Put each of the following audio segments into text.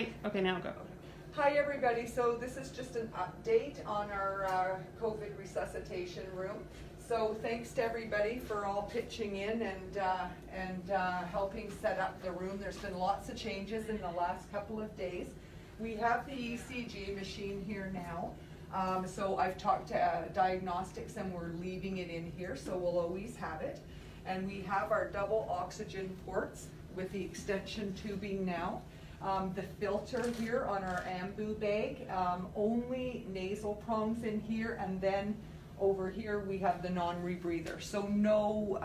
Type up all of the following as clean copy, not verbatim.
Hi. Okay, now go. Hi everybody, so this is just an update on our COVID resuscitation room. So thanks to everybody for all pitching in and helping set up the room. There's been lots of changes in the last couple of days. We have the ECG machine here now. So I've talked to diagnostics and we're leaving it in here, so we'll always have it. And we have our double oxygen ports with the extension tubing now. The filter here on our ambu bag, only nasal prongs in here, and then over here we have the non-rebreather. So no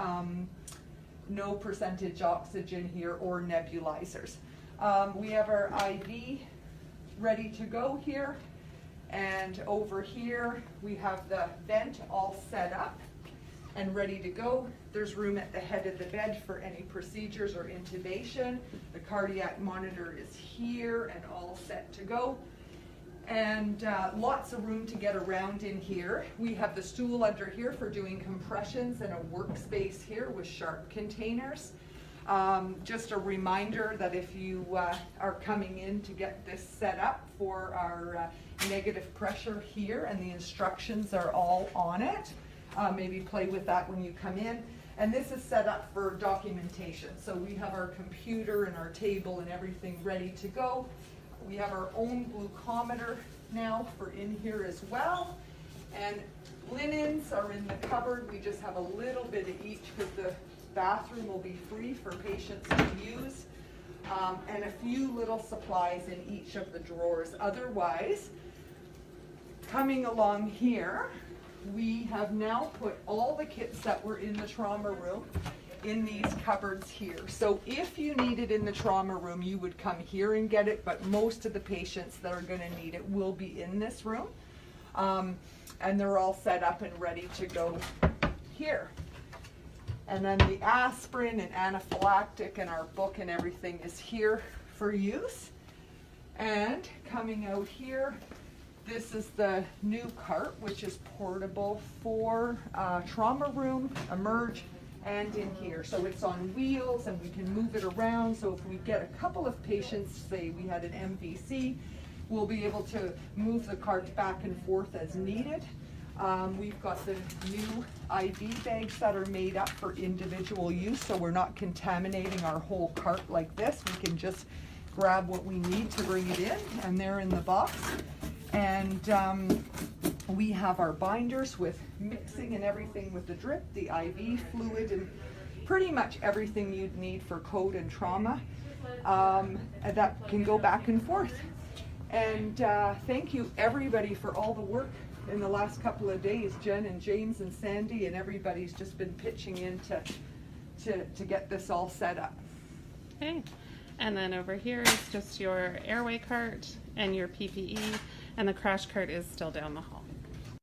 percentage oxygen here or nebulizers. We have our IV ready to go here, and over here we have the vent all set up and ready to go. There's room at the head of the bed for any procedures or intubation. The cardiac monitor is here and all set to go. And lots of room to get around in here. We have the stool under here for doing compressions and a workspace here with sharp containers. Just a reminder that if you are coming in to get this set up for our negative pressure here, and the instructions are all on it. Maybe play with that when you come in. And this is set up for documentation. So we have our computer and our table and everything ready to go. We have our own glucometer now for in here as well. And linens are in the cupboard. We just have a little bit of each because the bathroom will be free for patients to use. And a few little supplies in each of the drawers. Otherwise, coming along here, we have now put all the kits that were in the trauma room in these cupboards here. So if you need it in the trauma room, you would come here and get it, but most of the patients that are going to need it will be in this room. And they're all set up and ready to go here. And then the aspirin and anaphylactic and our book and everything is here for use. And coming out here, this is the new cart, which is portable for trauma room, emerge, and in here. So it's on wheels and we can move it around. So if we get a couple of patients, say we had an MVC, we'll be able to move the cart back and forth as needed. We've got the new IV bags that are made up for individual use, so we're not contaminating our whole cart like this. We can just grab what we need to bring it in, and they're in the box. And we have our binders with mixing and everything with the drip, the IV fluid, and pretty much everything you'd need for code and trauma that can go back and forth. And thank you everybody for all the work in the last couple of days. Jen and James and Sandy and everybody's just been pitching in to get this all set up. Okay. And then over here is just your airway cart and your PPE, and the crash cart is still down the hall.